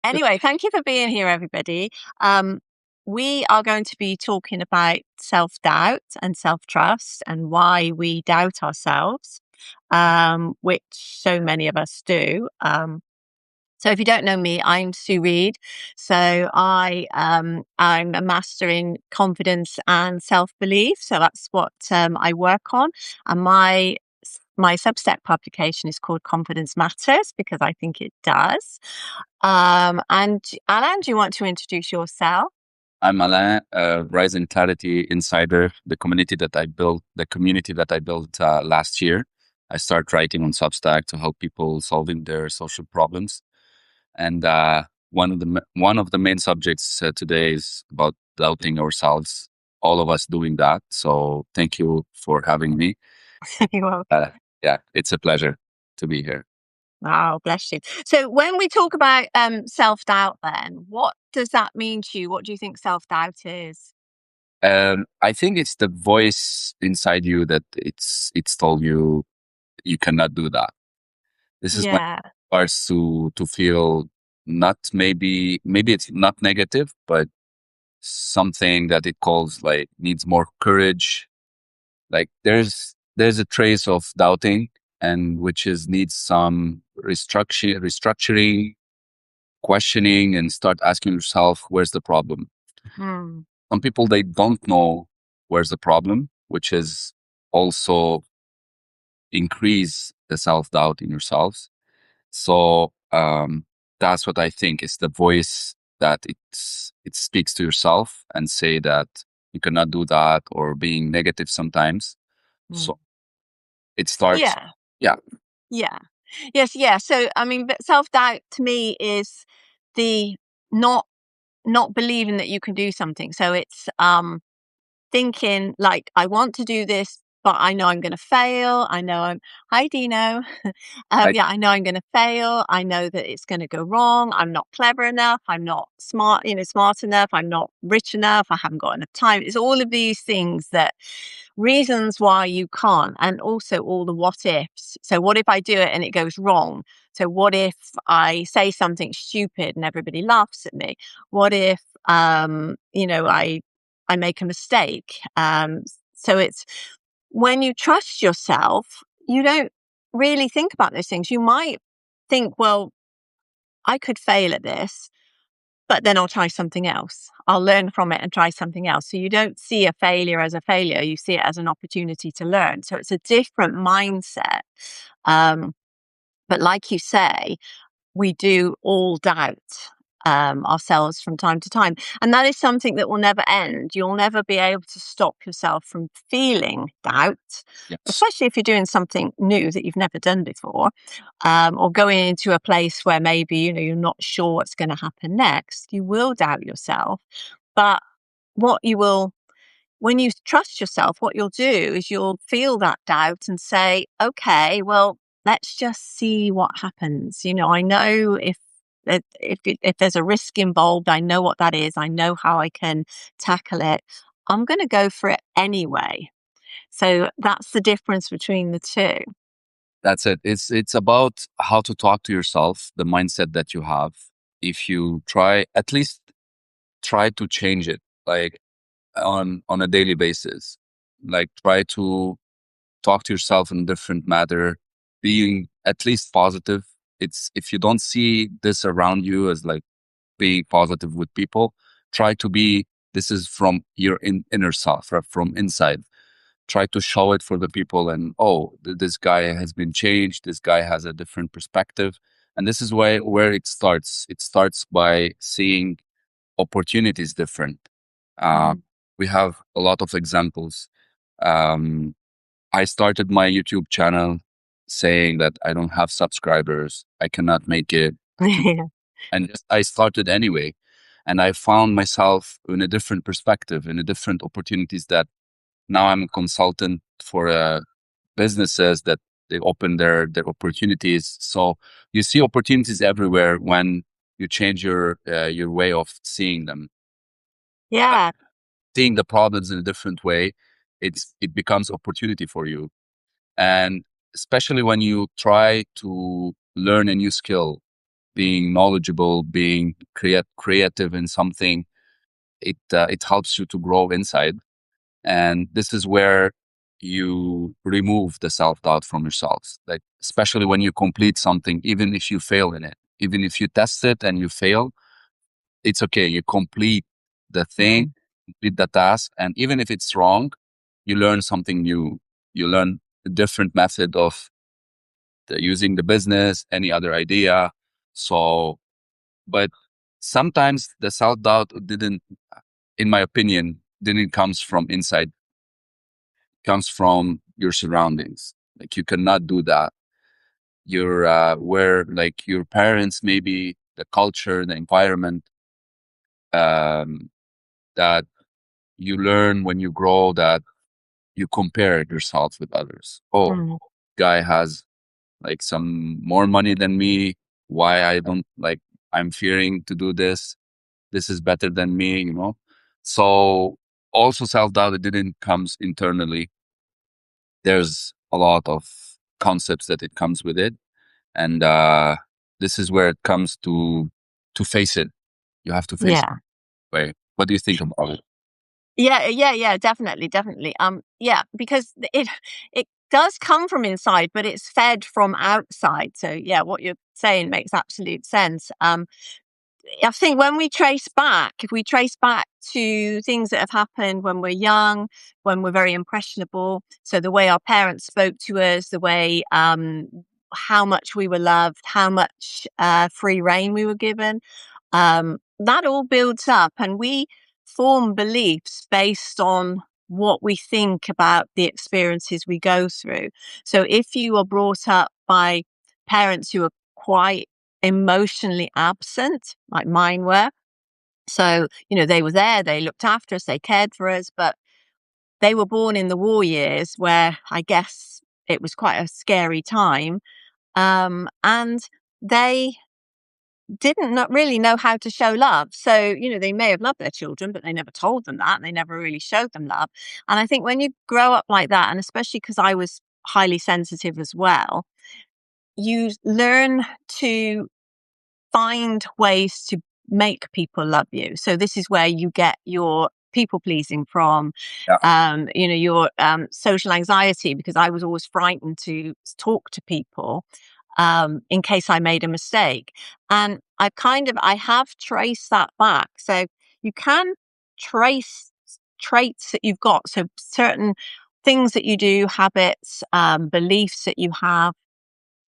Anyway, thank you for being here, everybody. Um, we are going to be talking about self-doubt and self-trust and why we doubt ourselves, which so many of us do. So if you don't know me, I'm Sue Reid. So I'm a master in confidence and self-belief. So that's what I work on. And my Substack publication is called Confidence Matters because I think it does. And Alain, do you want to introduce yourself? I'm Alain, Rising Clarity Insider, the community that I built last year. I started writing on Substack to help people solving their social problems. And one of the main subjects today is about doubting ourselves. All of us doing that. So thank you for having me. You're welcome. Uh, yeah, it's a pleasure to be here. Oh, bless you. So when we talk about self-doubt, then what does that mean to you? What do you think self-doubt is? I think it's the voice inside you that it's told you you cannot do that. This is when Yeah. it starts to feel not maybe it's not negative, but something that it calls like needs more courage. Like there's a trace of doubting and which is needs some restructuring, questioning, and start asking yourself where's the problem. Hmm. Some people they don't know where's the problem, which is also increase the self doubt in yourselves. So that's what I think is the voice that it speaks to yourself and say that you cannot do that or being negative sometimes. Hmm. So it starts, Yeah. yeah, Yeah. Yes. Yeah. So I mean, but self-doubt to me is the not not believing that you can do something. So it's thinking like, I want to do this, but I know I'm going to fail. I know hi Dino. I, Yeah, I know I'm going to fail. I know that it's going to go wrong. I'm not clever enough. I'm not smart, smart enough. I'm not rich enough. I haven't got enough time. It's all of these things that reasons why you can't, and also all the what ifs. So what if I do it and it goes wrong? So what if I say something stupid and everybody laughs at me? What if I make a mistake? So it's when you trust yourself, you don't really think about those things. You might think, well, I could fail at this, but then I'll try something else. I'll learn from it and try something else. So you don't see a failure as a failure, you see it as an opportunity to learn. So it's a different mindset. Um, but like you say, we do all doubt ourselves from time to time. And that is something that will never end. You'll never be able to stop yourself from feeling doubt, yes, especially if you're doing something new that you've never done before, or going into a place where maybe, you're not sure what's going to happen next. You will doubt yourself. But what you will when you trust yourself, what you'll do is you'll feel that doubt and say, okay, well, let's just see what happens. I know if there's a risk involved, I know what that is. I know how I can tackle it. I'm going to go for it anyway. So that's the difference between the two. that's it. It's about how to talk to yourself, the mindset that you have. If you try, at least try to change it, like on a daily basis, like try to talk to yourself in a different matter, being at least positive. It's if you don't see this around you as like being positive with people, try to be this is from your inner self, right, from inside. Try to show it for the people and this guy has been changed. This guy has a different perspective. And this is where it starts. It starts by seeing opportunities different. Uh, Mhm. we have a lot of examples. Um, I started my YouTube channel saying that I don't have subscribers. I cannot make it. And just, I started anyway. And I found myself in a different perspective, in a different opportunities that now I'm a consultant for businesses that they open their opportunities. So you see opportunities everywhere when you change your way of seeing them, Yeah. seeing the problems in a different way. It becomes opportunity for you. And especially when you try to learn a new skill, being knowledgeable, being creative in something. It helps you to grow inside, and this is where you remove the self-doubt from yourself. Like, especially when you complete something, even if you fail in it, even if you test it and you fail, it's okay. You complete the thing, complete the task, and even if it's wrong, you learn something new. You learn a different method of using the business, any other idea. So, but sometimes the self-doubt didn't, in my opinion, didn't comes from inside, comes from your surroundings. Like, you cannot do that. Your where, like, your parents, maybe the culture, the environment, um, that you learn when you grow, that you compare yourself with others. Oh, Mm. guy has like some more money than me. Why I don't, like, I'm fearing to do this. This is better than me, you know? So also self-doubt, it didn't comes internally. There's a lot of concepts that it comes with it. And this is where it comes to face it. You have to face it. Yeah. Wait, what do you think about it? Yeah, definitely, definitely. Yeah, because it does come from inside, but it's fed from outside. So yeah, what you're saying makes absolute sense. I think when we trace back, if we trace back to things that have happened when we're young, when we're very impressionable, so the way our parents spoke to us, the way how much we were loved, how much free reign we were given, that all builds up, and we form beliefs based on what we think about the experiences we go through. So if you are brought up by parents who are quite emotionally absent, like mine were. So, they were there, they looked after us, they cared for us, but they were born in the war years where I guess it was quite a scary time. And they didn't not really know how to show love. So, they may have loved their children, but they never told them that. And they never really showed them love. And I think when you grow up like that, and especially because I was highly sensitive as well, you learn to find ways to make people love you. So this is where you get your people pleasing from, Yeah. your social anxiety, because I was always frightened to talk to people in case I made a mistake. And I have traced that back. So you can trace traits that you've got. So certain things that you do, habits, beliefs that you have,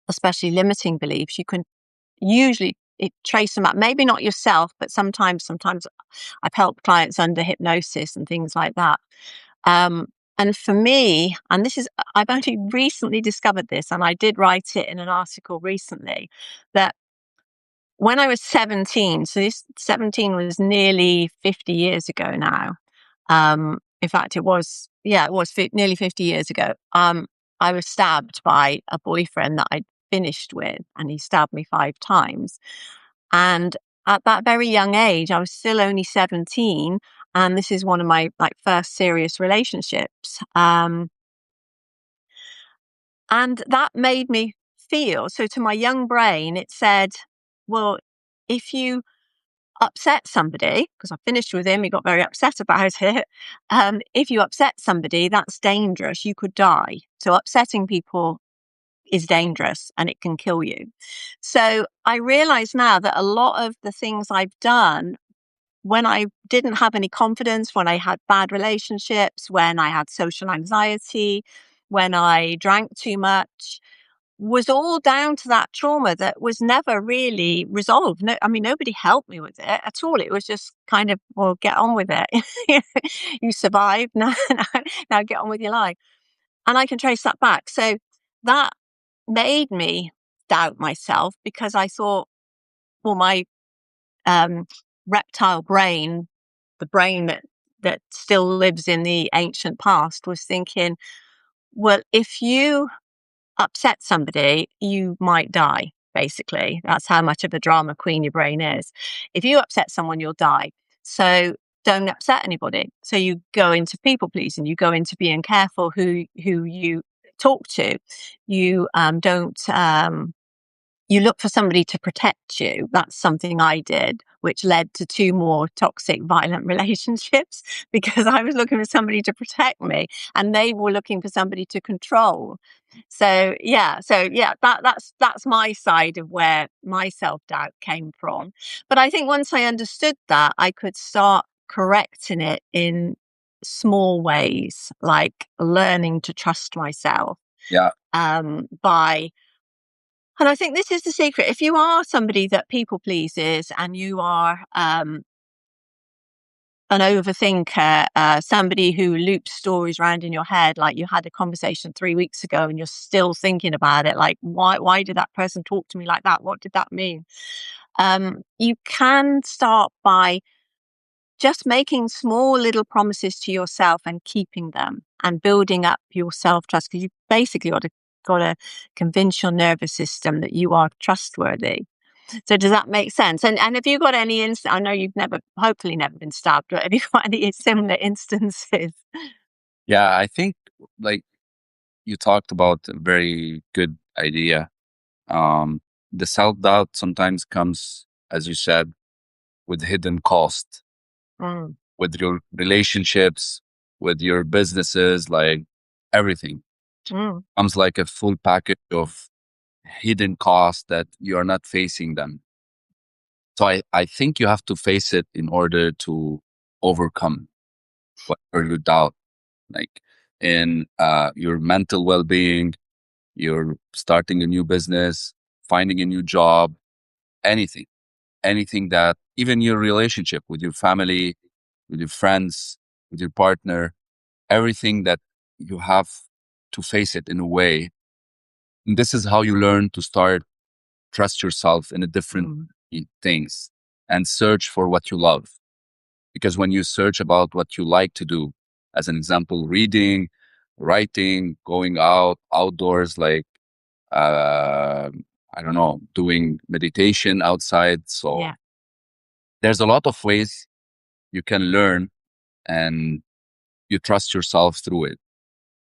especially limiting beliefs, you can usually trace them up. Maybe not yourself, but sometimes I've helped clients under hypnosis and things like that. And for me, and I've only recently discovered this, and I did write it in an article recently, that when I was 17, so this 17 was nearly 50 years ago now. In fact, nearly 50 years ago. I was stabbed by a boyfriend that I'd finished with, and he stabbed me 5 times. And at that very young age, I was still only 17, and this is one of my first serious relationships. And that made me feel, so to my young brain, it said, well, if you upset somebody, because I finished with him, he got very upset about it. If you upset somebody, that's dangerous. You could die. So upsetting people is dangerous and it can kill you. So I realize now that a lot of the things I've done when I didn't have any confidence, when I had bad relationships, when I had social anxiety, when I drank too much, was all down to that trauma that was never really resolved. No, I mean, nobody helped me with it at all. It was just kind of, well, get on with it. You survived. Now get on with your life. And I can trace that back. So that made me doubt myself, because I thought, well, my um, reptile brain, the brain that still lives in the ancient past, was thinking, well, if you upset somebody, you might die, basically. That's how much of a drama queen your brain is. If you upset someone, you'll die. So don't upset anybody. So you go into people pleasing, you go into being careful who you talk to. You don't you look for somebody to protect you. That's something I did, which led to 2 more toxic, violent relationships because I was looking for somebody to protect me and they were looking for somebody to control. That's my side of where my self-doubt came from. But I think once I understood that, I could start correcting it in small ways, like learning to trust myself, Yeah. by and I think this is the secret. If you are somebody that people pleases and you are an overthinker, somebody who loops stories around in your head, like you had a conversation 3 weeks ago and you're still thinking about it, like why did that person talk to me like that? What did that mean? You can start by just making small little promises to yourself and keeping them and building up your self trust because you basically got to convince your nervous system that you are trustworthy. So does that make sense? And have you got any I know you've hopefully never been stabbed, but have you got any similar instances? Yeah, I think like you talked about a very good idea. Um, the self-doubt sometimes comes, as you said, with hidden cost, Mm, with your relationships, with your businesses, like everything mm, comes like a full package of hidden costs that you are not facing them. So I think you have to face it in order to overcome whatever you doubt, like in your mental well-being, you're starting a new business, finding a new job, anything, anything that even your relationship with your family, with your friends, with your partner, everything that you have to face it in a way. And this is how you learn to start trust yourself in a different mm, things and search for what you love. Because when you search about what you like to do, as an example, reading, writing, going out, outdoors, like, uh, I don't know, doing meditation outside. So yeah. there's a lot of ways you can learn and you trust yourself through it.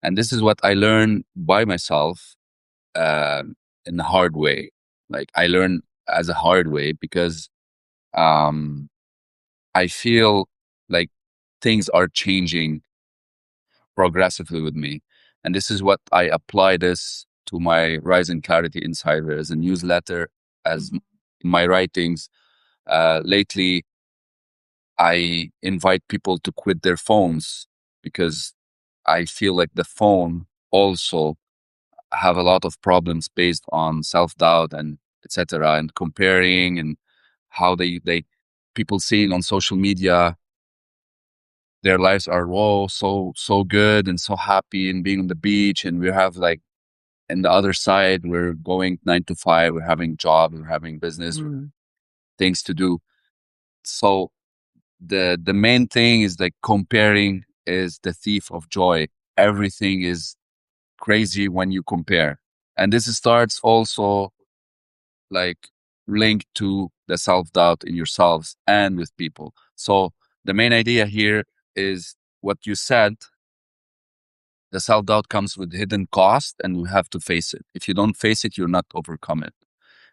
And this is what I learned by myself in the hard way. Like I learned as a hard way because um, I feel like things are changing progressively with me. And this is what I apply this to my Rising Clarity Insider as a newsletter, as Mhm. my writings. Lately, I invite people to quit their phones because I feel like the phone also have a lot of problems based on self-doubt and etc. and comparing and how they people seeing on social media their lives are so good and so happy and being on the beach, and we have like in the other side we're going 9 to 5, we're having job, we're having business, Mm, things to do. So the main thing is like comparing is the thief of joy. Everything is crazy when you compare, and this starts also like linked to the self-doubt in yourselves and with people. So the main idea here is what you said. The self-doubt comes with hidden cost and you have to face it. If you don't face it, you're not overcome it.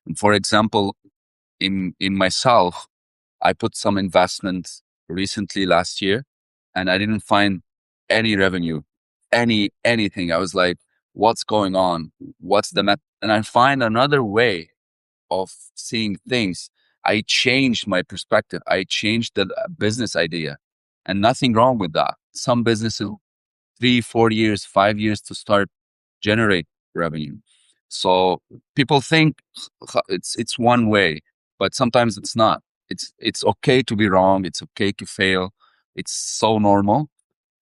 And for example, in myself, I put some investments recently last year and I didn't find any revenue, anything. I was like, what's going on? What's the and I find another way of seeing things. I changed my perspective. I changed the business idea, and nothing wrong with that. Some businesses 3, 4 years, 5 years to start generate revenue. So people think it's one way, but sometimes it's not. It's okay to be wrong. It's okay to fail. It's so normal,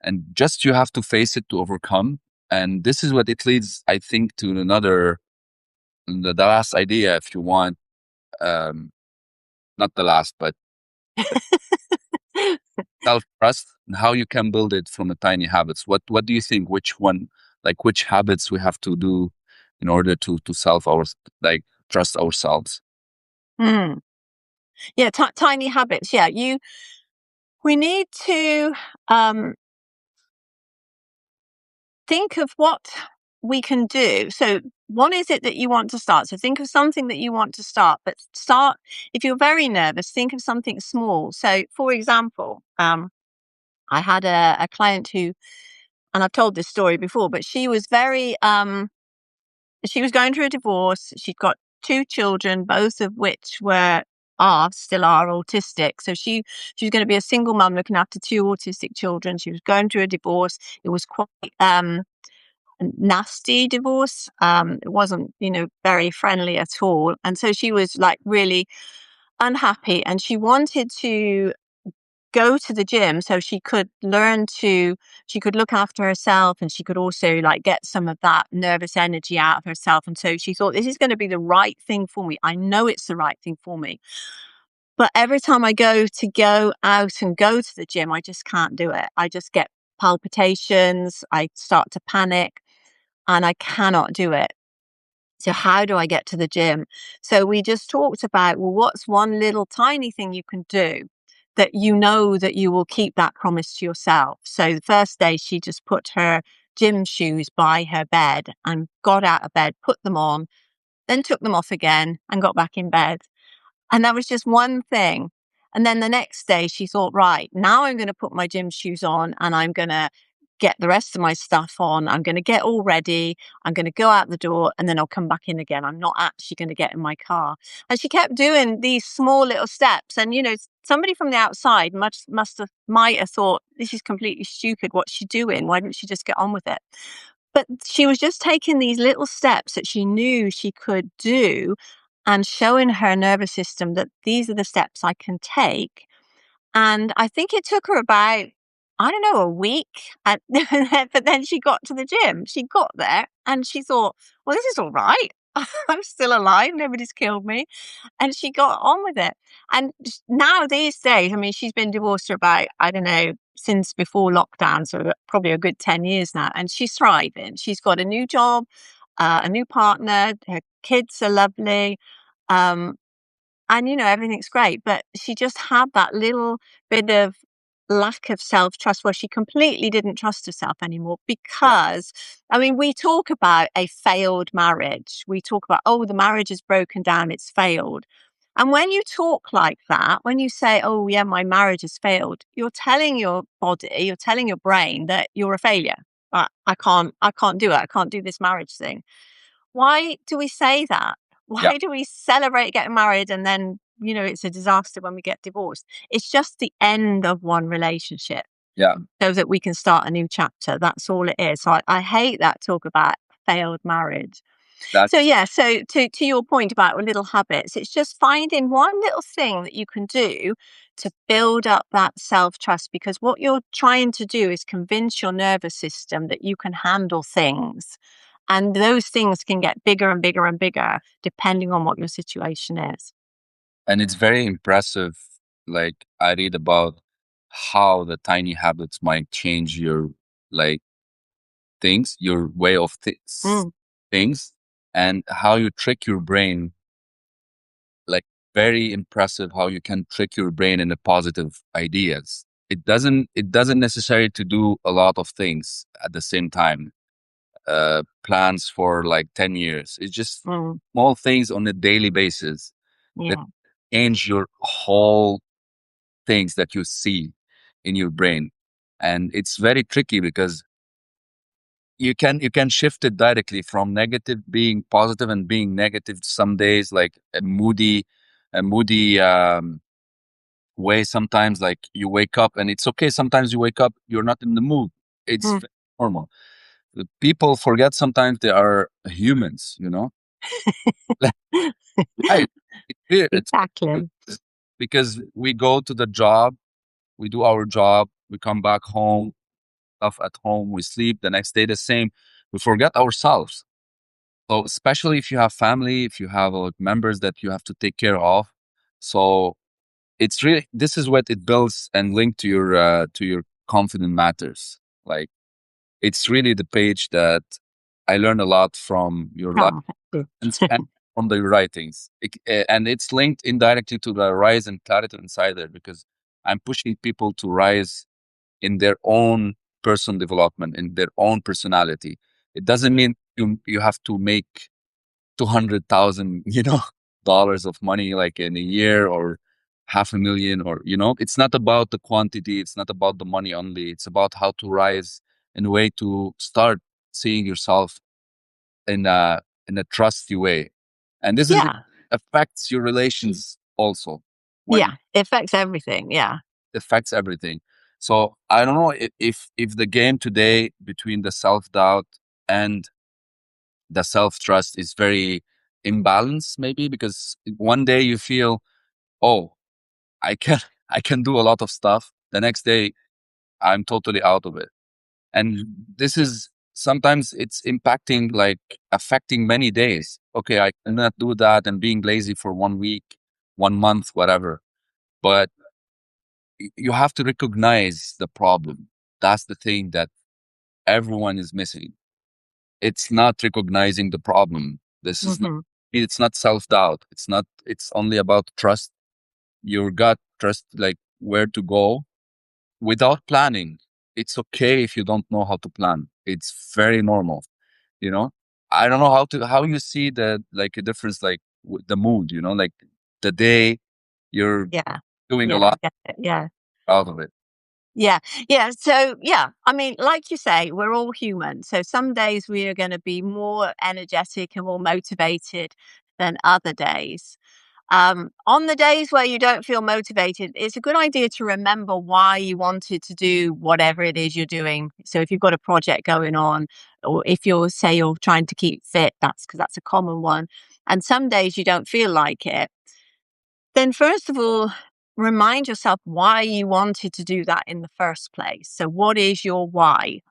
and just you have to face it to overcome. And this is what it leads, I think, to another the last idea, if you want. Um, Not the last, but self trust and how you can build it from the tiny habits. What do you think? Which one, like which habits we have to do in order to self our like trust ourselves? mm. Yeah, tiny habits. Yeah, we need to um, think of we can do. So what is it that you want to start? So think of something that you want to start, but start, if you're very nervous, think of something small. So for example, I had a client who, and I've told this story before, but she was very, she was going through a divorce. She'd got two children, both of which still are autistic. So she was going to be a single mum looking after two autistic children. She was going through a divorce. It was quite a nasty divorce. It wasn't, very friendly at all. And so she was like really unhappy, and she wanted to go to the gym so she could she could look after herself, and she could also like get some of that nervous energy out of herself. And so she thought, this is going to be the right thing for me. I know it's the right thing for me. But every time I go out and go to the gym, I just can't do it. I just get palpitations. I start to panic and I cannot do it. So how do I get to the gym? So we just talked about, well, what's one little tiny thing you can do that you know that you will keep that promise to yourself? So the first day she just put her gym shoes by her bed and got out of bed, put them on, then took them off again and got back in bed. And that was just one thing. And then the next day she thought, right, now I'm going to put my gym shoes on and I'm going to get the rest of my stuff on. I'm going to get all ready. I'm going to go out the door and then I'll come back in again. I'm not actually going to get in my car. And she kept doing these small little steps. And, somebody from the outside might have thought, this is completely stupid. What's she doing? Why didn't she just get on with it? But she was just taking these little steps that she knew she could do and showing her nervous system that these are the steps I can take. And I think it took her about, I don't know, a week. But then she got to the gym. She got there and she thought, well, this is all right. I'm still alive. Nobody's killed me. And she got on with it. And now these days, I mean, she's been divorced for about, I don't know, since before lockdown, so probably a good 10 years now. And she's thriving. She's got a new job, a new partner. Her kids are lovely. Um, and, everything's great. But she just had that little bit of lack of self-trust where she completely didn't trust herself anymore Yeah. because, I mean, we talk about a failed marriage. We talk about, oh, the marriage is broken down, it's failed. And when you talk like that, when you say, oh, yeah, my marriage has failed, you're telling your body, you're telling your brain that you're a failure. I can't do it. I can't do this marriage thing. Why do we say that? Yeah. Why do we celebrate getting married and then, it's a disaster when we get divorced? It's just the end of one relationship Yeah. so that we can start a new chapter. That's all it is. So I hate that talk about failed marriage. That So yeah, so to your point about little habits, it's just finding one little thing that you can do to build up that self-trust, because what you're trying to do is convince your nervous system that you can handle things. And those things can get bigger and bigger and bigger depending on what your situation is. and it's very impressive. Like I read about how the tiny habits might change your like things, your way of Mm, things, and how you trick your brain. Like very impressive how you can trick your brain into positive ideas. It doesn't necessarily to do a lot of things at the same time. Plans for like 10 years. It's just mm, small things on a daily basis that yeah. change your whole things that you see in your brain. And it's very tricky because you can shift it directly from negative being positive and being negative some days, like a moody way. Sometimes like you wake up and it's okay. Sometimes you wake up, you're not in the mood. It's Mm. normal. The people forget sometimes they are humans. Right. It's Exactly. because we go to the job, we do our job, we come back home, stuff at home, we sleep the next day the same. We forget ourselves. So especially if you have family, if you have members that you have to take care of. So it's really, this is what it builds and linked to your confident matters. Like it's really the page that I learned a lot from your life Oh, thank and you. from the writings. And it's linked indirectly to the Rise and Clarity Insider because I'm pushing people to rise in their own personal development, in their own personality. It doesn't mean you have to make 200,000, dollars of money like in a year, or half a million, or it's not about the quantity, it's not about the money only, it's about how to rise in a way to start seeing yourself in a trusty way. And this is Yeah. affects your relations also, when Yeah. It affects everything. Yeah. affects everything. So I don't know if the game today between the self-doubt and the self-trust is very imbalanced, maybe because one day you feel, oh, I can I can do a lot of stuff. The next day I'm totally out of it. And this is sometimes it's impacting, like affecting many days. Okay, I cannot do that and being lazy for 1 week, 1 month, whatever. But you have to recognize the problem. That's the thing that everyone is missing. It's not recognizing the problem. This is not, Hmm. it's not self-doubt. It's only about trust your gut, trust like where to go without planning. It's okay if you don't know how to plan. It's very normal, you know? I don't know how you see the like a difference, like with the mood, like the day you're Yeah. doing a Yeah. I lot get it. Yeah. out of it. Yeah. Yeah. So, yeah, I mean, like you say, we're all human. So some days we are going to be more energetic and more motivated than other days. On the days where you don't feel motivated, it's a good idea to remember why you wanted to do whatever it is you're doing. So if you've got a project going on, or if say you're trying to keep fit, that's because that's a common one. And some days you don't feel like it. Then first of all, remind yourself why you wanted to do that in the first place. So what is your why?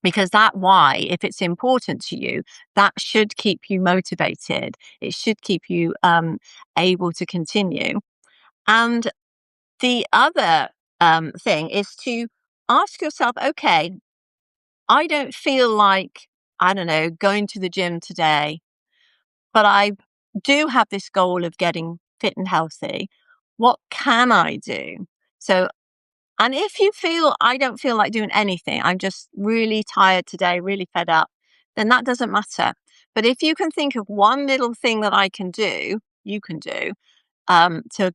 Because that why, if it's important to you, that should keep you motivated. It should keep you able to continue. And the other thing is to ask yourself, okay, I don't feel like, I don't know, going to the gym today, but I do have this goal of getting fit and healthy. What can I do? So, and if you feel, I don't feel like doing anything, I'm just really tired today, really fed up, then that doesn't matter. But if you can think of one little thing that I can do, you can do to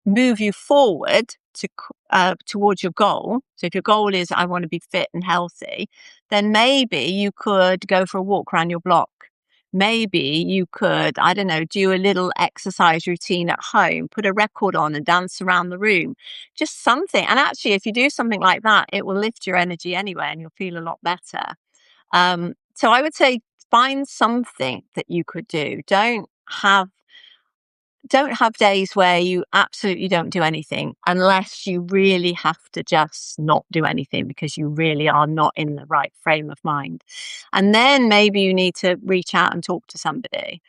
move you forward towards your goal. So if your goal is I want to be fit and healthy, then maybe you could go for a walk around your block. Maybe you could, I don't know, do a little exercise routine at home, put a record on and dance around the room, just something. And actually, if you do something like that, it will lift your energy anyway and you'll feel a lot better. So I would say find something that you could do. Don't have days where you absolutely don't do anything unless you really have to just not do anything because you really are not in the right frame of mind. And then maybe you need to reach out and talk to somebody,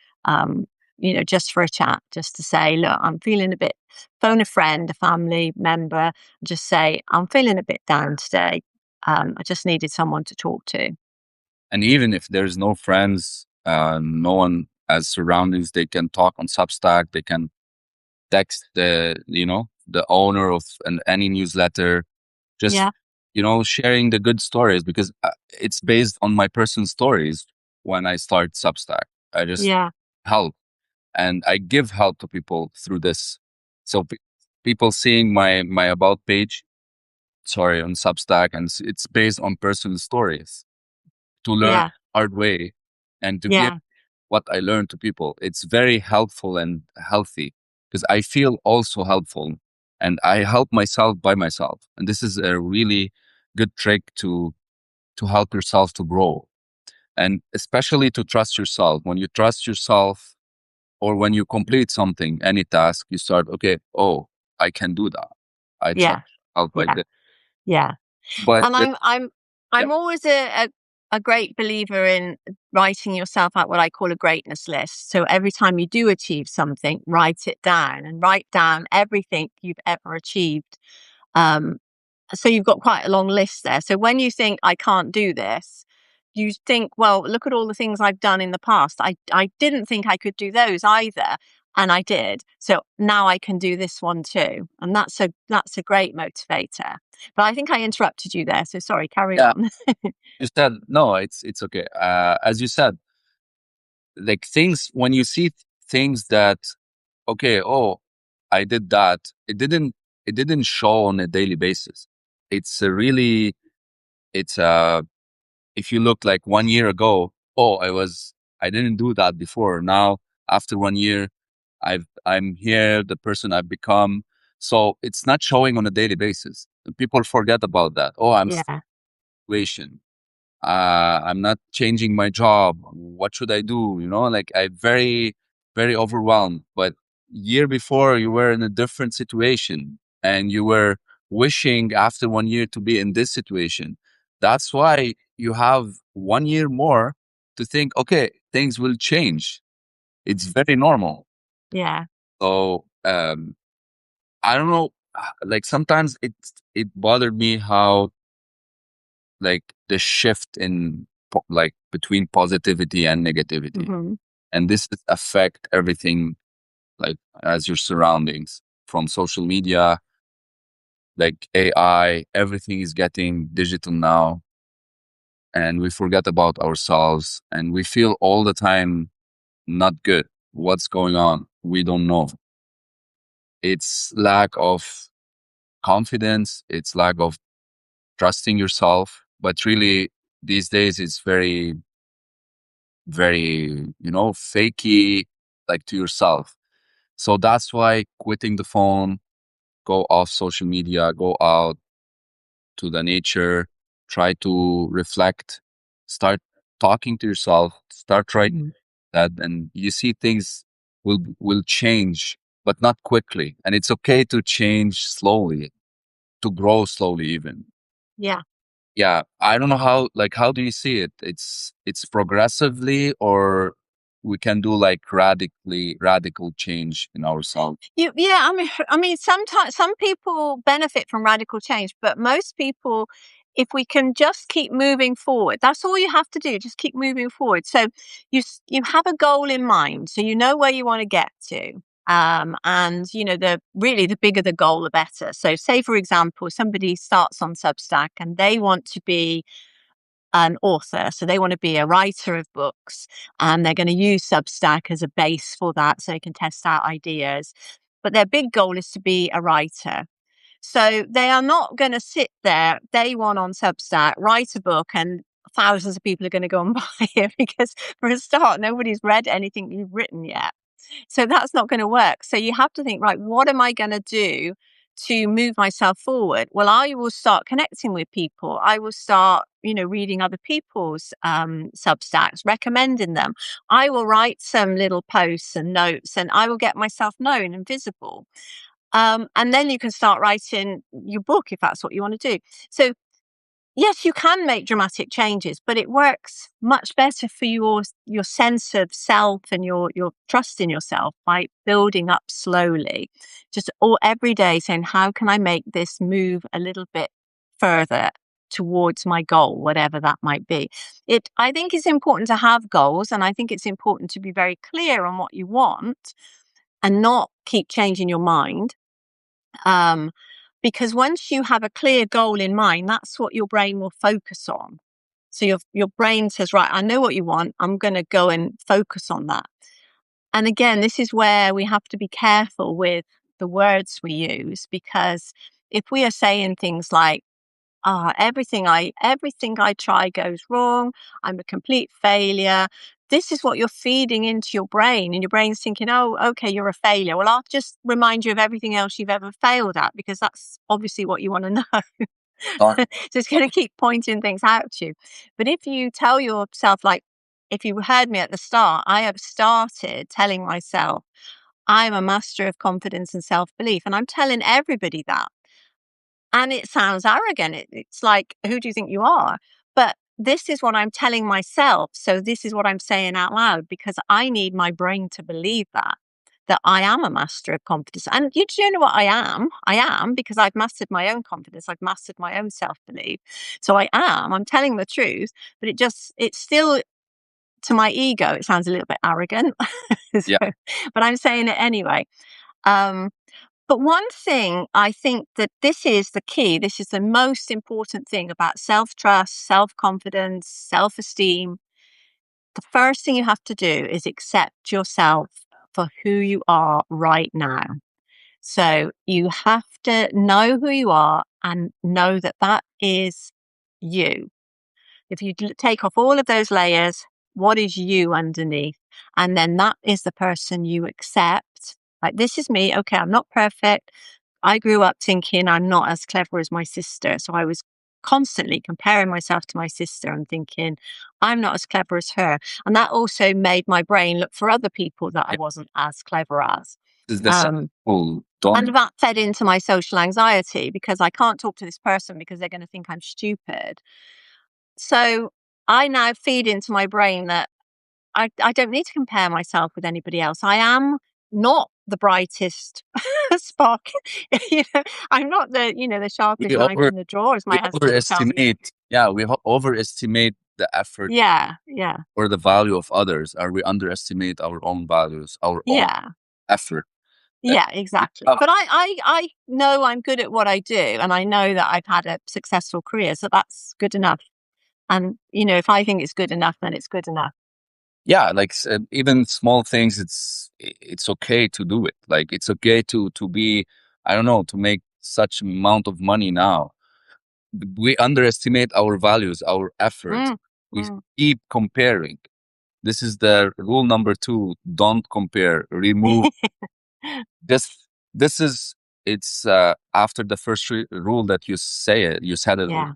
just for a chat, just to say, look, I'm feeling a bit, phone a friend, a family member, just say, I'm feeling a bit down today. I just needed someone to talk to. And even if there's no friends, no one as surroundings, they can talk on Substack, they can text the owner of any newsletter, just Yeah. sharing the good stories, because it's based on my personal stories. When I start Substack, I just Yeah. help, and I give help to people through this. So people seeing my about page, sorry, on Substack, and it's based on personal stories to learn Yeah. hard way and to give Yeah. what I learned to people. It's very helpful and healthy because I feel also helpful, and I help myself by myself. And this is a really good trick to help yourself to grow, and especially to trust yourself. When you trust yourself, or when you complete something, any task, you start, okay, oh, I can do that. I trust Yeah. myself by Yeah. this. Yeah. But And I'm yeah, I'm always a great believer in writing yourself out what I call a greatness list. So every time you do achieve something, write it down and write down everything you've ever achieved. Um, so you've got quite a long list there. So when you think I can't do this, you think, well, look at all the things I've done in the past. I didn't think I could do those either. And I did. So now I can do this one too. And that's a great motivator. But I think I interrupted you there, so sorry, carry Yeah, on. you said no. It's okay. As you said, like things when you see things that okay, oh, I did that. It didn't show on a daily basis. It's a really it's if you look like 1 year ago, oh, I didn't do that before. Now after 1 year, I'm here, the person I've become. So it's not showing on a daily basis. People forget about that. Oh, I'm Yeah, situation. I'm not changing my job. What should I do? Like I very overwhelmed. But year before you were in a different situation and you were wishing after 1 year to be in this situation. That's why you have 1 year more to think, okay, things will change. It's very normal. yeah. So I don't know. Like sometimes it bothered me how like the shift in like between positivity and negativity, Hmm. and this is affect everything like as your surroundings from social media, like AI, everything is getting digital now, and we forget about ourselves and we feel all the time not good. What's going on? We don't know. It's lack of confidence, it's lack of trusting yourself, but really these days it's very, fakey, like to yourself. So that's why quitting the phone, go off social media, go out to the nature, try to reflect, start talking to yourself, start writing Hmm. that, and you see things will change, but not quickly. And it's okay to change slowly, to grow slowly even. Yeah. Yeah, I don't know how do you see it? It's progressively, or we can do like radical change in ourselves. Yeah, I mean, sometimes some people benefit from radical change, but most people, if we can just keep moving forward, that's all you have to do. Just keep moving forward. So you have a goal in mind, so you know where you want to get to. And the bigger the goal, the better. So, say for example, somebody starts on Substack and they want to be an author. So they want to be a writer of books, and they're going to use Substack as a base for that so they can test out ideas. But their big goal is to be a writer. So they are not going to sit there day one on Substack, write a book, and thousands of people are going to go and buy it because, for a start, nobody's read anything you've written yet. So that's not going to work. So you have to think, right, what am I going to do to move myself forward? Well, I will start connecting with people. I will start, reading other people's Substacks, recommending them. I will write some little posts and notes, and I will get myself known and visible. And then you can start writing your book if that's what you want to do. So yes, you can make dramatic changes, but it works much better for your sense of self and your trust in yourself by building up slowly. Just all every day saying, how can I make this move a little bit further towards my goal, whatever that might be. I think it's important to have goals, and I think it's important to be very clear on what you want and not keep changing your mind. Um, because once you have a clear goal in mind, that's what your brain will focus on. So your brain says, right, I know what you want. I'm going to go and focus on that. And again, this is where we have to be careful with the words we use, because if we are saying things like, everything I try goes wrong. I'm a complete failure. This is what you're feeding into your brain, and your brain's thinking, oh, okay, you're a failure. Well, I'll just remind you of everything else you've ever failed at, because that's obviously what you want to know. Uh, So it's going to keep pointing things out to you. But if you tell yourself, like, if you heard me at the start, I have started telling myself, I'm a master of confidence and self belief. And I'm telling everybody that. And it sounds arrogant. It's like, who do you think you are? But this is what I'm telling myself. So this is what I'm saying out loud, because I need my brain to believe that I am a master of confidence. And you do know what I am? I am, because I've mastered my own confidence. I've mastered my own self-belief. So I'm telling the truth, but it's still, to my ego, it sounds a little bit arrogant. yeah, So, but I'm saying it anyway. Um, But one thing I think that this is the key, this is the most important thing about self-trust, self-confidence, self-esteem. The first thing you have to do is accept yourself for who you are right now. So you have to know who you are and know that that is you. If you take off all of those layers, what is you underneath? And then that is the person you accept. Like, this is me. Okay, I'm not perfect. I grew up thinking I'm not as clever as my sister. So I was constantly comparing myself to my sister and thinking I'm not as clever as her. And that also made my brain look for other people that I Yeah, wasn't as clever as. this is the second Um, rule. and Don't that fed into my social anxiety because I can't talk to this person because they're going to think I'm stupid. So I now feed into my brain that I don't need to compare myself with anybody else. I am not the brightest spark. You know, I'm not the we sharpest knife over in the drawer, as we my husband would tell me. overestimate. Yeah, we overestimate the effort Yeah, yeah, or the value of others, or we underestimate our own values, our own yeah, effort. Uh, yeah, we exactly. have- But I know I'm good at what I do, and I know that I've had a successful career, so that's good enough. And if I think it's good enough, then it's good enough. yeah, like even small things, it's okay to do it. Like it's okay to be, I don't know, to make such amount of money now. We underestimate our values, our effort. Mm, We mm. keep comparing. This is the rule number two. Don't compare. Remove this. This is it's after the first rule that you said it. Yeah,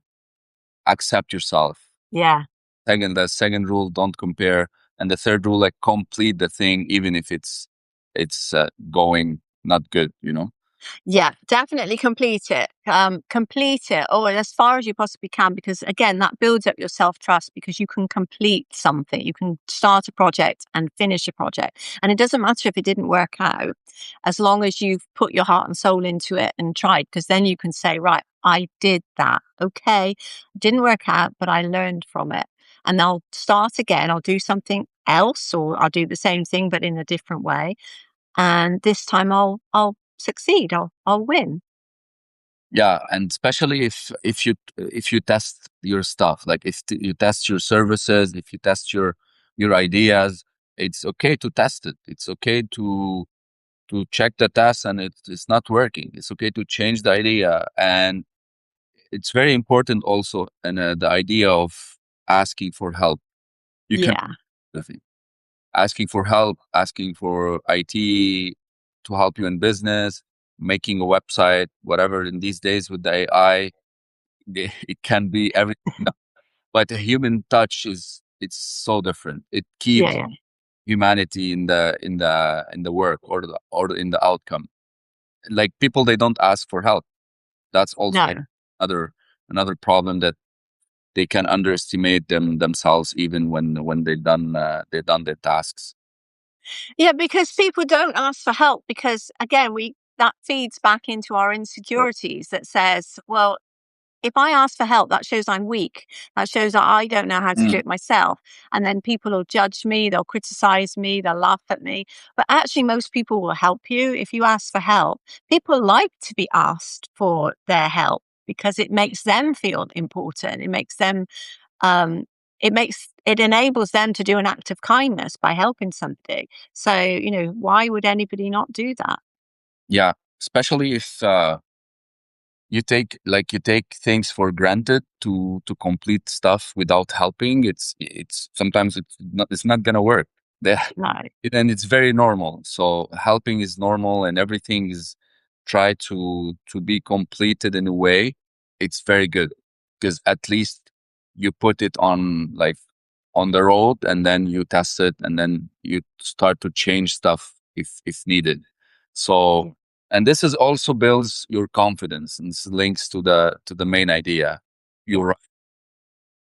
Accept yourself. yeah. The second rule, don't compare, and the third rule, like complete the thing, even if it's going not good. Yeah, definitely complete it. Complete it, or as far as you possibly can, because again, that builds up your self trust because you can complete something. You can start a project and finish a project. And it doesn't matter if it didn't work out, as long as you've put your heart and soul into it and tried, because then you can say, right, I did that. Okay, didn't work out, but I learned from it. And I'll start again. I'll do something else, or I'll do the same thing, but in a different way, and this time I'll succeed. I'll win. Yeah, and especially if you test your stuff, like if you test your services, if you test your ideas, it's okay to test it. It's okay to check the test and it's not working. It's okay to change the idea, and it's very important also, and the idea of asking for help. You can Yeah, asking for help, asking for IT to help you in business, making a website, whatever. In these days with the AI, it can be everything. No, but a human touch it's so different. It yeah, keeps yeah. humanity in the work or in the outcome. Like people, they don't ask for help. That's also No, another problem, that they can underestimate themselves even when they've done their tasks. yeah, because people don't ask for help because again, we that feeds back into our insecurities that says, well, if I ask for help, that shows I'm weak. That shows that I don't know how to do Mm. it myself. And then people will judge me, they'll criticize me, they'll laugh at me. But actually, most people will help you if you ask for help. People like to be asked for their help because it makes them feel important. Um, it enables them to do an act of kindness by helping somebody. So, why would anybody not do that? Yeah, especially if you take things for granted to complete stuff without helping. It's sometimes it's not gonna work. The- No. and it's very normal. So helping is normal, and everything is try to be completed in a way. It's very good because at least you put it on the road, and then you test it, and then you start to change stuff if needed. So, Yeah. and this is also builds your confidence, and this links to the main idea. Yeah.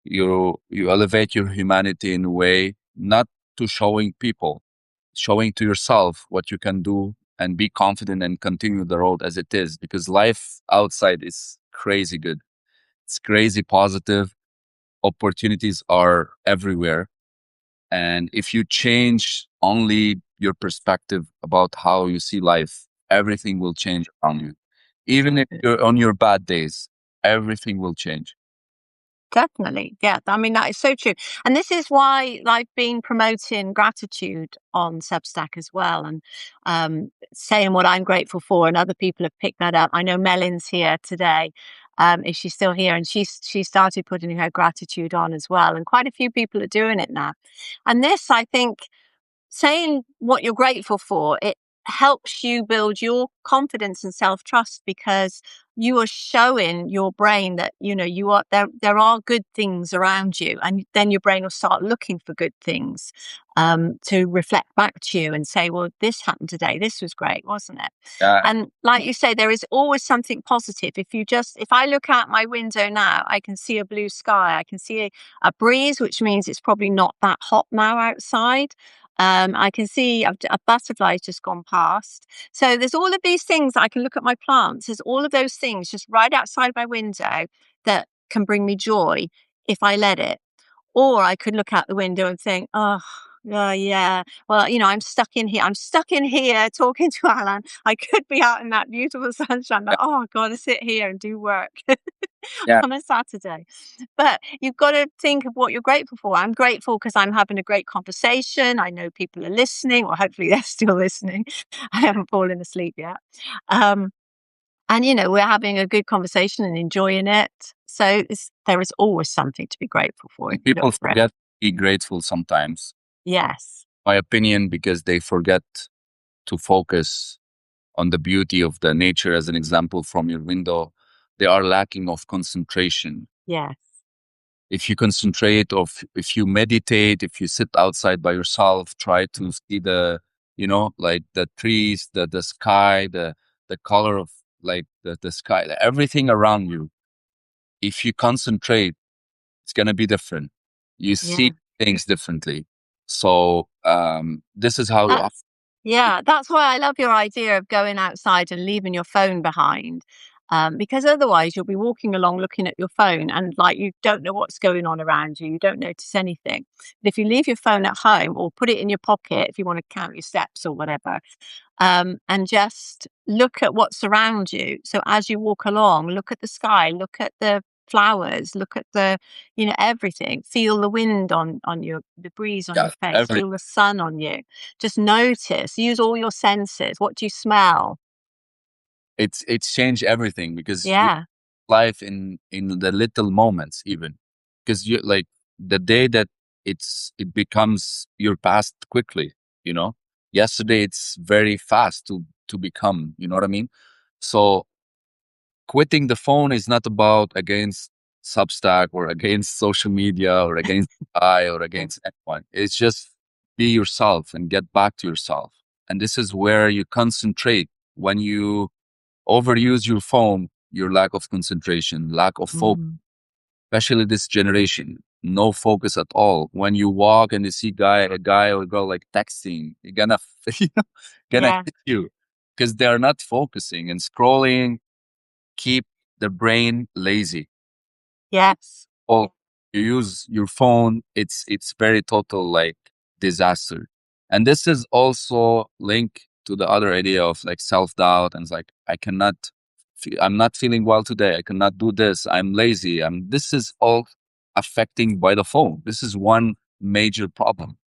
You elevate your humanity in a way, not to showing people, showing to yourself what you can do, and be confident and continue the road as it is, because life outside is crazy good. It's crazy positive. Opportunities are everywhere. And if you change only your perspective about how you see life, everything will change around you. Even if you're on your bad days, everything will change. Definitely. Yeah. I mean, that is so true. And this is why I've been promoting gratitude on Substack as well, and saying what I'm grateful for. And other people have picked that up. I know Melin's here today. Is she still here? And she started putting her gratitude on as well. And quite a few people are doing it now. And this, I think, saying what you're grateful for, it helps you build your confidence and self-trust, because you are showing your brain that, you are there are good things around you, and then your brain will start looking for good things, to reflect back to you and say, well, this happened today, this was great, wasn't it? Yeah, And like you say, there is always something positive. If I look out my window now, I can see a blue sky, I can see a breeze, which means it's probably not that hot now outside. I can see a butterfly's just gone past. So there's all of these things. I can look at my plants. There's all of those things just right outside my window that can bring me joy if I let it. Or I could look out the window and think, oh, yeah. Well, I'm stuck in here. I'm stuck in here talking to Alain. I could be out in that beautiful sunshine, but oh, I've got to sit here and do work yeah. on a Saturday. But you've got to think of what you're grateful for. I'm grateful because I'm having a great conversation. I know people are listening, or hopefully they're still listening. I haven't fallen asleep yet. Um, and, we're having a good conversation and enjoying it. So there is always something to be grateful for if you look People for it. forget to be grateful sometimes, Yes. my opinion, because they forget to focus on the beauty of the nature. As an example, from your window, they are lacking of concentration. Yes. If you concentrate, or if you meditate, if you sit outside by yourself, try to see like the trees, the sky, the color of like the sky, everything around you. If you concentrate, it's gonna be different. You see Yeah. things differently. So this is how. That's why I love your idea of going outside and leaving your phone behind. Because otherwise you'll be walking along looking at your phone, and like you don't know what's going on around you. You don't notice anything. But if you leave your phone at home or put it in your pocket if you want to count your steps or whatever, and just look at what's around you. So as you walk along, look at the sky, look at the flowers, look at everything. Feel the wind on the breeze on your Yeah, face, feel the sun on you. Just notice, use all your senses. What do you smell? it's changed everything, because you Yeah. life in the little moments, even because you like the day that it becomes your past quickly. Yesterday it's very fast to become. You know what I mean? So quitting the phone is not about against Substack or against social media or against I or against anyone. It's just be yourself and get back to yourself. And this is where you concentrate. When you overuse your phone, your lack of concentration, lack of focus, Mm. especially this generation, no focus at all. When you walk and you see a guy or girl like texting, you're gonna, gonna Yeah. hit you, because they are not focusing and scrolling. Keep the brain lazy. Yes. Or you use your phone, it's very total like disaster. And this is also linked to the other idea of like self-doubt, and it's like I'm not feeling well today, I cannot do this, I'm lazy. This is all affecting by the phone. This is one major problem.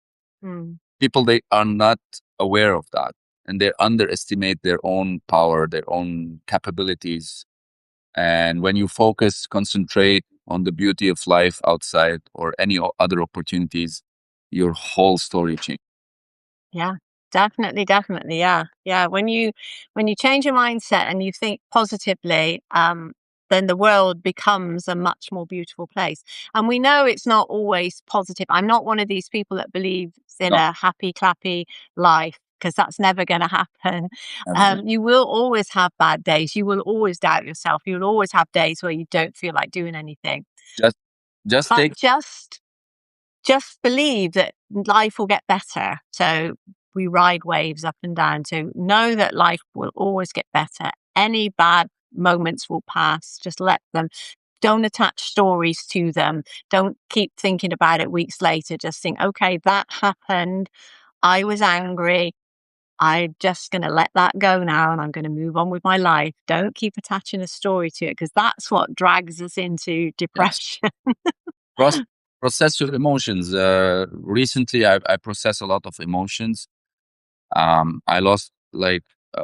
Mm. People, they are not aware of that, and they underestimate their own power, their own capabilities. And when you focus, concentrate on the beauty of life outside or any other opportunities, your whole story changes. Yeah, definitely, definitely. Yeah. Yeah. When you change your mindset and you think positively, then the world becomes a much more beautiful place. And we know it's not always positive. I'm not one of these people that believes in No, a happy, clappy life, because that's never going to happen. never. You will always have bad days. You will always doubt yourself. You'll always have days where you don't feel like doing anything. Just just But take just believe that life will get better. So we ride waves up and down. So know that life will always get better. Any bad moments will pass. Just let them. Don't attach stories to them. Don't keep thinking about it weeks later. Just think, okay, that happened. I was angry. I'm just going to let that go now and I'm going to move on with my life. Don't keep attaching a story to it because that's what drags us into Yes. depression. Proce- Process your emotions. Recently, I process a lot of emotions. I lost like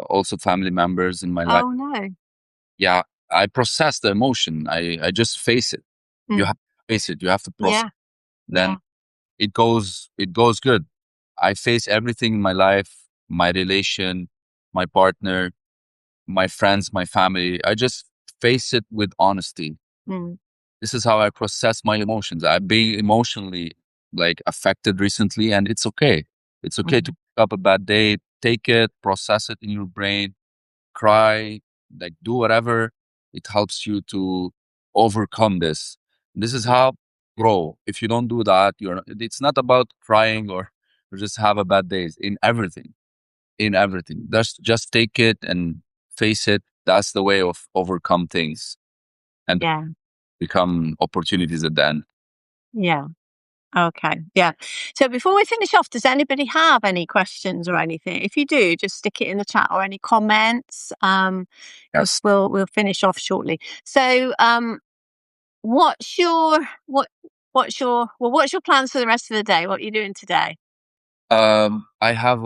also family members in my life. Oh, no. Yeah, I process the emotion. I just face it. You Mm. have to face it. You have to process. Yeah. Then Yeah. it goes good. I face everything in my life, my relation, my partner, my friends, my family. I just face it with honesty. Mm. This is how I process my emotions. I've been emotionally like affected recently, and it's okay. It's okay to Mm. pick up a bad day, take it, process it in your brain, cry, like do whatever. It helps you to overcome this. This is Yeah. how grow. If you don't do that, it's not about crying or just have a bad days in everything. In everything. Just take it and face it. That's the way of overcome things and Yeah. become opportunities at the end. Yeah. Okay. Yeah. So before we finish off, does anybody have any questions or anything? If you do, just stick it in the chat or any comments. Because Yes. we'll finish off shortly. So, what's your what's your plans for the rest of the day? What are you doing today? I have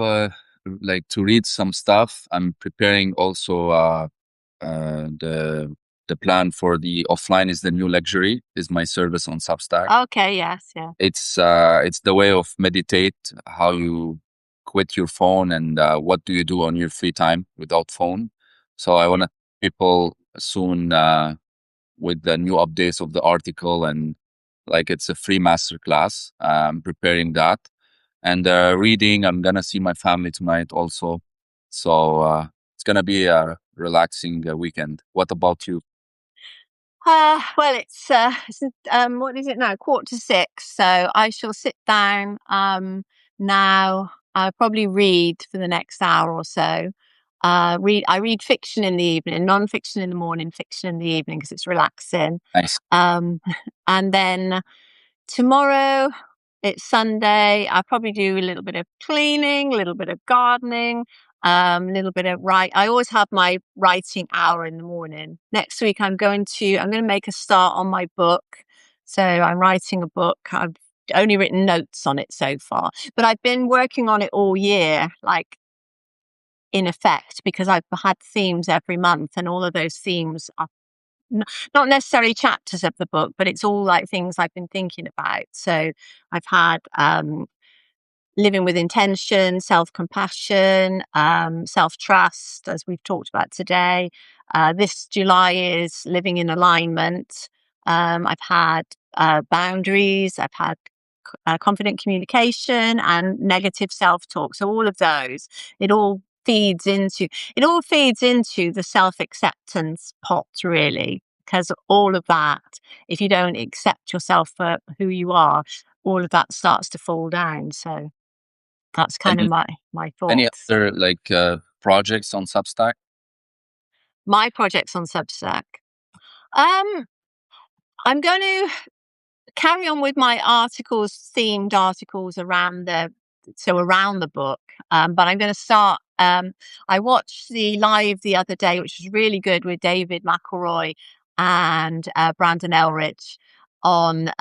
like to read some stuff. I'm preparing also the plan for the offline is the new luxury is my service on Substack. Okay. Yes. Yeah. It's the way of meditate, how you quit your phone and what do you do on your free time without phone. So I want to people soon with the new updates of the article and like it's a free master class. I'm preparing that and reading. I'm gonna see my family tonight also. So it's gonna be a relaxing weekend. What about you? Well, what is it now? 5:45. So I shall sit down now. I'll probably read for the next hour or so. I read fiction in the evening, non-fiction in the morning, fiction in the evening because it's relaxing. Nice. Um, and then tomorrow, it's Sunday. I probably do a little bit of cleaning, a little bit of gardening, a little bit of write. I always have my writing hour in the morning. Next week, I'm going to make a start on my book. So I'm writing a book. I've only written notes on it so far, but I've been working on it all year, like in effect, because I've had themes every month, and all of those themes are not necessarily chapters of the book, but it's all like things I've been thinking about. So I've had living with intention, self compassion, self trust, as we've talked about today. This July is living in alignment. I've had boundaries, I've had confident communication and negative self talk. So all of those, it all feeds into the self acceptance pot, really, because all of that, if you don't accept yourself for who you are, all of that starts to fall down. So that's kind of Any my any thoughts. other like projects on Substack? My projects on Substack. Um, I'm going to carry on with my themed articles around the book. But I'm going to start. I watched the live the other day, which was really good with David McElroy and Brandon Elrich on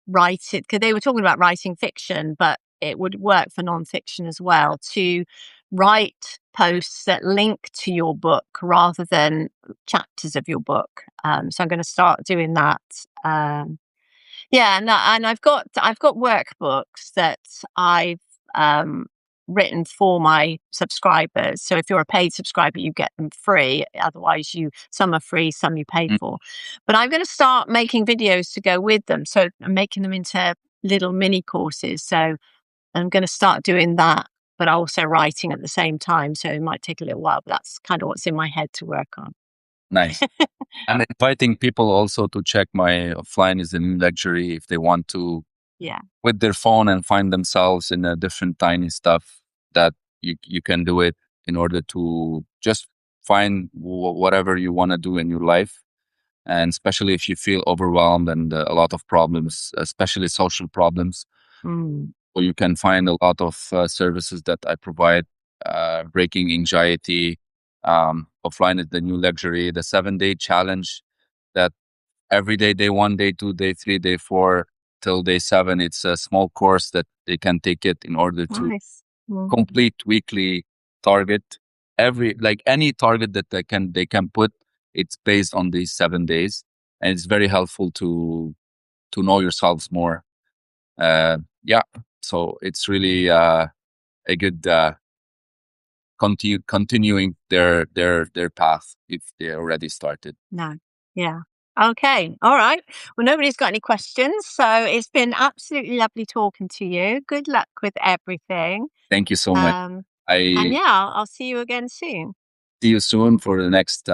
writing, because they were talking about writing fiction, but it would work for nonfiction as well, to write posts that link to your book rather than chapters of your book. So I'm going to start doing that. Yeah, and I've got workbooks that I've um, written for my subscribers. So if you're a paid subscriber, you get them free. Otherwise, some are free, some you pay Mm, for. But I'm going to start making videos to go with them. So I'm making them into little mini courses. So I'm going to start doing that, but also writing at the same time. So it might take a little while, but that's kind of what's in my head to work on. nice. I'm inviting people also to check my offline is a new luxury if they want to Yeah. with their phone and find themselves in a different tiny stuff that you can do it in order to just find whatever you want to do in your life. And especially if you feel overwhelmed and a lot of problems, especially social problems, Mm. or you can find a lot of services that I provide. breaking anxiety. Offline is the new luxury. The 7 day challenge that every day, day one, day two, day three, day four, till day seven, it's a small course that they can take it in order to Nice. Mm. complete weekly target. Every like any target that they can put, it's based on these 7 days, and it's very helpful to know yourselves more. Yeah, so it's really a good continuing their path if they already started. No. Yeah. Okay. All right. Well, nobody's got any questions. So it's been absolutely lovely talking to you. Good luck with everything. Thank you so much. Um, and I yeah, I'll see you again soon. see you soon for the next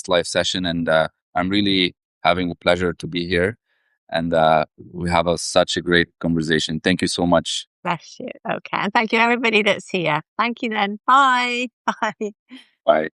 live session, and I'm really having a pleasure to be here, and we have such a great conversation. Thank you so much. Bless you. Okay. And thank you, everybody that's here. Thank you then. Bye. Bye. Bye.